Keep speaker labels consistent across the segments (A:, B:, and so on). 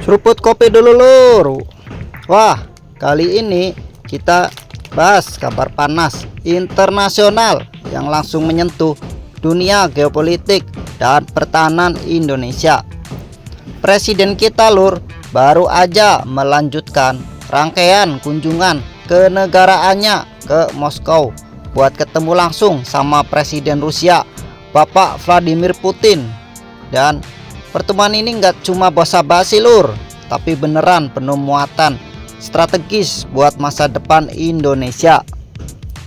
A: Seruput kopi dulu lur. Wah, kali ini kita bahas kabar panas internasional yang langsung menyentuh dunia geopolitik dan pertahanan Indonesia. Presiden kita lur baru aja melanjutkan rangkaian kunjungan ke negaraannya ke Moskow buat ketemu langsung sama Presiden Rusia Bapak Vladimir Putin. Dan pertemuan ini nggak cuma basa-basi lur, tapi beneran penuh muatan strategis buat masa depan Indonesia.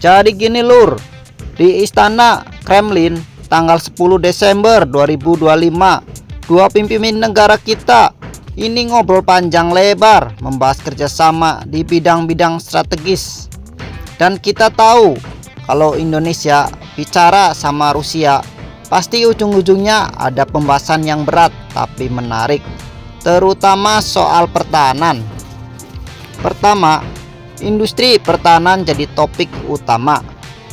A: Jadi gini lur, di Istana Kremlin tanggal 10 Desember 2025, dua pimpinan negara kita ini ngobrol panjang lebar membahas kerjasama di bidang-bidang strategis. Dan kita tahu kalau Indonesia bicara sama Rusia, pasti ujung-ujungnya ada pembahasan yang berat tapi menarik, terutama soal pertahanan. Pertama, industri pertahanan jadi topik utama.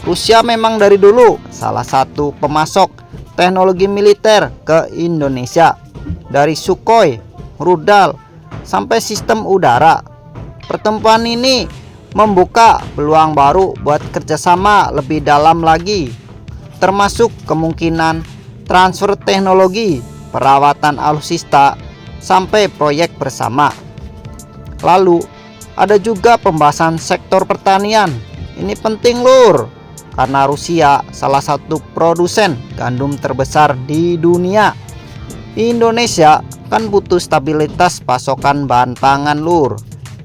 A: Rusia memang dari dulu salah satu pemasok teknologi militer ke Indonesia, dari Sukhoi, rudal, sampai sistem udara. Pertemuan ini membuka peluang baru buat kerjasama lebih dalam lagi, termasuk kemungkinan transfer teknologi, perawatan alutsista, sampai proyek bersama. Lalu ada juga pembahasan sektor pertanian. Ini penting lur, karena Rusia salah satu produsen gandum terbesar di dunia. Indonesia kan butuh stabilitas pasokan bahan pangan lur.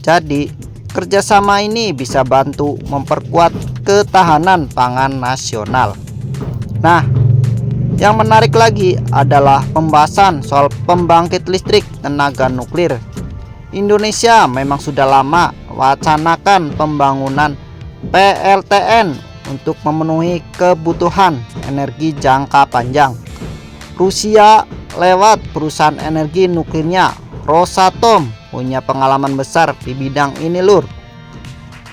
A: Jadi kerjasama ini bisa bantu memperkuat ketahanan pangan nasional. Nah, yang menarik lagi adalah pembahasan soal pembangkit listrik tenaga nuklir. Indonesia memang sudah lama wacanakan pembangunan PLTN untuk memenuhi kebutuhan energi jangka panjang. Rusia lewat perusahaan energi nuklirnya Rosatom punya pengalaman besar di bidang ini lur.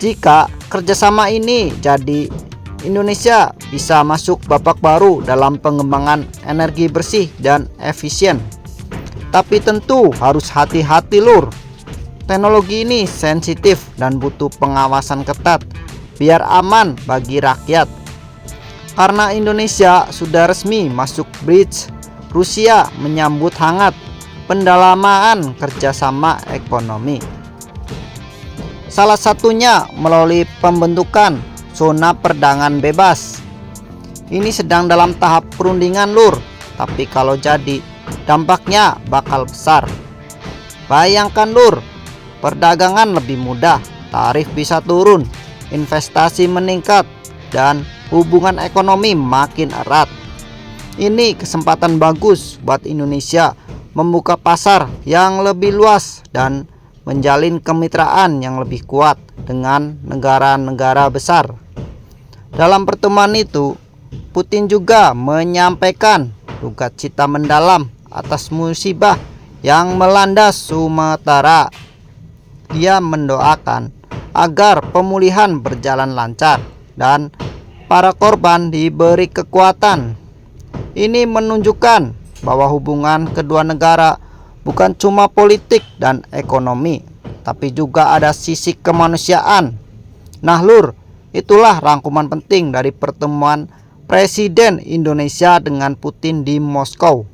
A: Jika kerjasama ini jadi, Indonesia bisa masuk babak baru dalam pengembangan energi bersih dan efisien. Tapi tentu harus hati-hati lur. Teknologi ini sensitif dan butuh pengawasan ketat biar aman bagi rakyat. Karena Indonesia sudah resmi masuk BRICS, Rusia menyambut hangat pendalaman kerjasama ekonomi. Salah satunya melalui pembentukan zona perdagangan bebas. Ini sedang dalam tahap perundingan lur, tapi kalau jadi dampaknya bakal besar. Bayangkan lur, perdagangan lebih mudah, tarif bisa turun, investasi meningkat, dan hubungan ekonomi makin erat. Ini kesempatan bagus buat Indonesia membuka pasar yang lebih luas dan menjalin kemitraan yang lebih kuat dengan negara-negara besar. Dalam pertemuan itu, Putin juga menyampaikan duka cita mendalam atas musibah yang melanda Sumatera. Dia mendoakan agar pemulihan berjalan lancar dan para korban diberi kekuatan. Ini menunjukkan bahwa hubungan kedua negara bukan cuma politik dan ekonomi, tapi juga ada sisi kemanusiaan. Nah lur, itulah rangkuman penting dari pertemuan Presiden Indonesia dengan Putin di Moskow.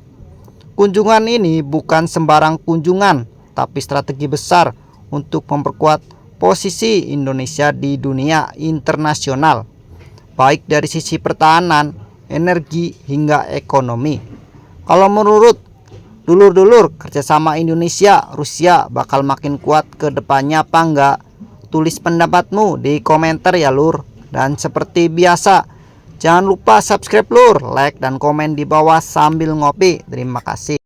A: Kunjungan ini bukan sembarang kunjungan, tapi strategi besar untuk memperkuat posisi Indonesia di dunia internasional, baik dari sisi pertahanan, energi, hingga ekonomi. Kalau menurut dulur-dulur, kerjasama Indonesia-Rusia bakal makin kuat ke depannya apa enggak? Tulis pendapatmu di komentar ya lur. Dan seperti biasa, jangan lupa subscribe lur, like dan komen di bawah sambil ngopi. Terima kasih.